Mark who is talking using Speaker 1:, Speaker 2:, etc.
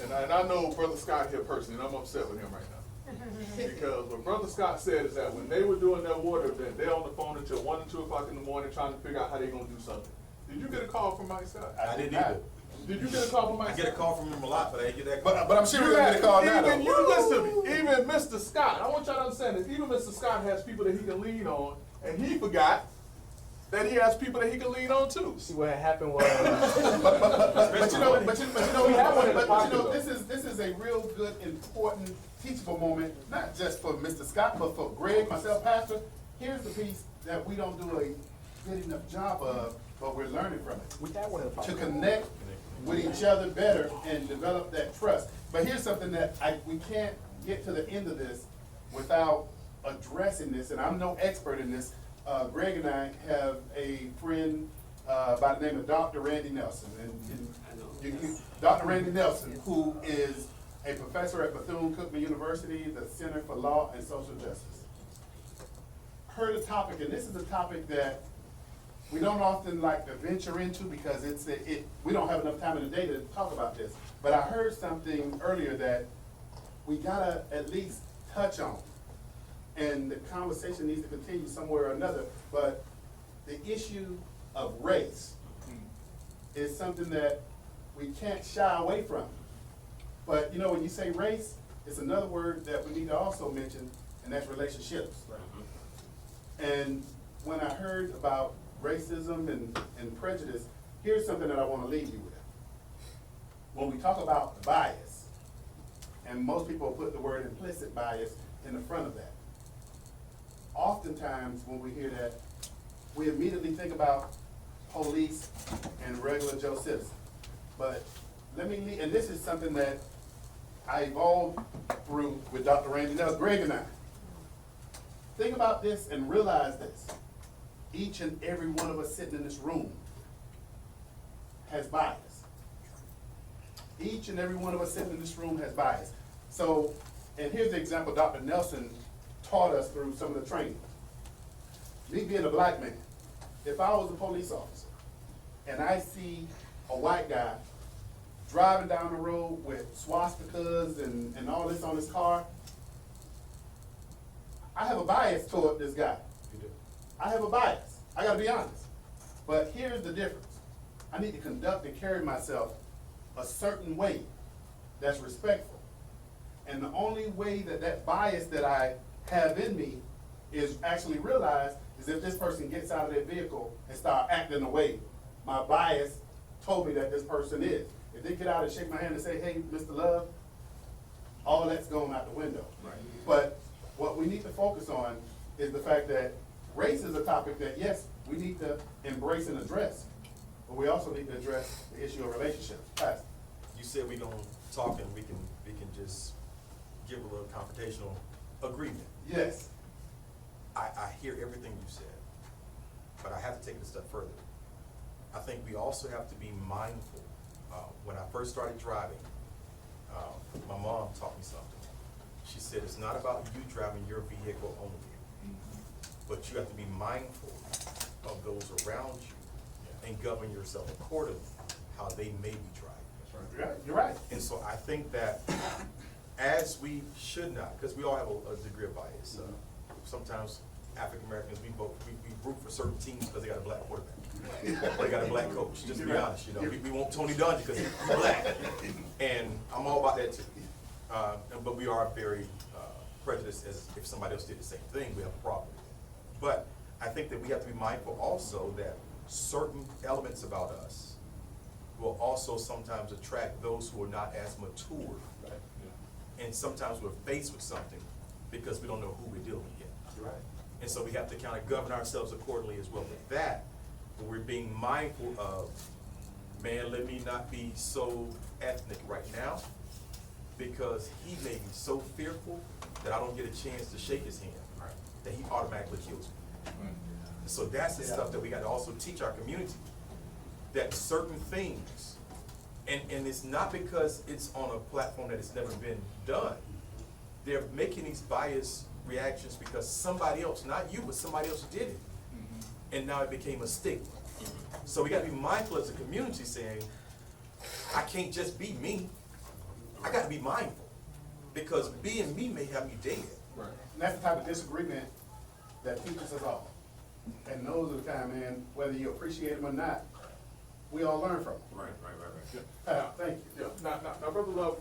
Speaker 1: and I know Brother Scott here personally, and I'm upset with him right now. Because what Brother Scott said is that when they were doing their water event, they're on the phone until 1 and 2 o'clock in the morning trying to figure out how they're going to do something. Did you get a call from Mike Scott?
Speaker 2: I didn't either.
Speaker 1: Did you get a call from Mike
Speaker 2: I
Speaker 1: Scott?
Speaker 2: get a call from him a lot, but I didn't get that call.
Speaker 3: But I'm sure we're gonna get a call now
Speaker 1: Even
Speaker 3: though.
Speaker 1: you listen to me. Even Mr. Scott, I want y'all to understand this. Even Mr. Scott has people that he can lean on, and he forgot that he has people that he can lean on too.
Speaker 4: See what happened was
Speaker 3: But you know,
Speaker 1: We have one in the pocket, though.
Speaker 3: this is a real good, important, teachable moment, not just for Mr. Scott, but for Greg, myself, Pastor. Here's the piece that we don't do a good enough job of, but we're learning from it.
Speaker 4: we had one in the
Speaker 3: To
Speaker 4: pocket.
Speaker 3: connect with each other better and develop that trust. But here's something that we can't get to the end of this without addressing this, and I'm no expert in this. Greg and I have a friend by the name of Dr. Randy Nelson. Dr. Randy Nelson, who is a professor at Bethune-Cookman University, the Center for Law and Social Justice. Heard a topic, and this is a topic that we don't often like to venture into because we don't have enough time in the day to talk about this. But I heard something earlier that we gotta at least touch on. And the conversation needs to continue somewhere or another. But the issue of race is something that we can't shy away from. But you know, when you say race, it's another word that we need to also mention, and that's relationships. And when I heard about racism and prejudice, here's something that I want to leave you with. When we talk about bias, and most people put the word implicit bias in the front of that. Oftentimes, when we hear that, we immediately think about police and regular Joe citizens. But let me leave, and this is something that I evolved through with Dr. Randy Nelson, Greg and I. Think about this and realize this. Each and every one of us sitting in this room has bias. Each and every one of us sitting in this room has bias. So, and here's the example Dr. Nelson taught us through some of the training. Me being a black man, if I was a police officer and I see a white guy driving down the road with swastikas and all this on his car, I have a bias toward this guy.
Speaker 2: You do.
Speaker 3: I have a bias. I gotta be honest. But here's the difference. I need to conduct and carry myself a certain way that's respectful. And the only way that that bias that I have in me is actually realized is if this person gets out of their vehicle and start acting the way my bias told me that this person is. If they get out and shake my hand and say, hey, Mr. Love, all that's going out the window.
Speaker 2: Right.
Speaker 3: But what we need to focus on is the fact that race is a topic that, yes, we need to embrace and address, but we also need to address the issue of relationships. Pastor.
Speaker 2: You said we gonna talk and we can just give a little confrontational agreement.
Speaker 3: Yes.
Speaker 2: I hear everything you said, but I have to take it a step further. I think we also have to be mindful. When I first started driving, my mom taught me something. She said, it's not about you driving your vehicle only, but you have to be mindful of those around you and govern yourself accordingly, how they may be driving.
Speaker 3: You're right.
Speaker 2: And so I think that as we should not, because we all have a degree of bias. Sometimes African Americans, we root for certain teams because they got a black quarterback. They got a black coach, just to be honest, you know. We want Tony Dungy because he's black. And I'm all about that too. But we are very prejudiced as if somebody else did the same thing, we have a problem with it. But I think that we have to be mindful also that certain elements about us will also sometimes attract those who are not as mature. And sometimes we're faced with something because we don't know who we're dealing with yet.
Speaker 3: You're right.
Speaker 2: And so we have to kind of govern ourselves accordingly as well. With that, we're being mindful of, man, let me not be so ethnic right now because he may be so fearful that I don't get a chance to shake his hand, that he automatically kills me. And so that's the stuff that we got to also teach our community, that certain things, and it's not because it's on a platform that it's never been done. They're making these biased reactions because somebody else, not you, but somebody else did it. And now it became a stigma. So we gotta be mindful as a community saying, I can't just be me. I gotta be mindful, because being me may have me dead.
Speaker 1: Right.
Speaker 3: And that's the type of disagreement that teaches us all. And those are the kind, man, whether you appreciate them or not, we all learn from them.
Speaker 4: Right.
Speaker 3: Thank you.
Speaker 1: Yeah, now, Brother Love,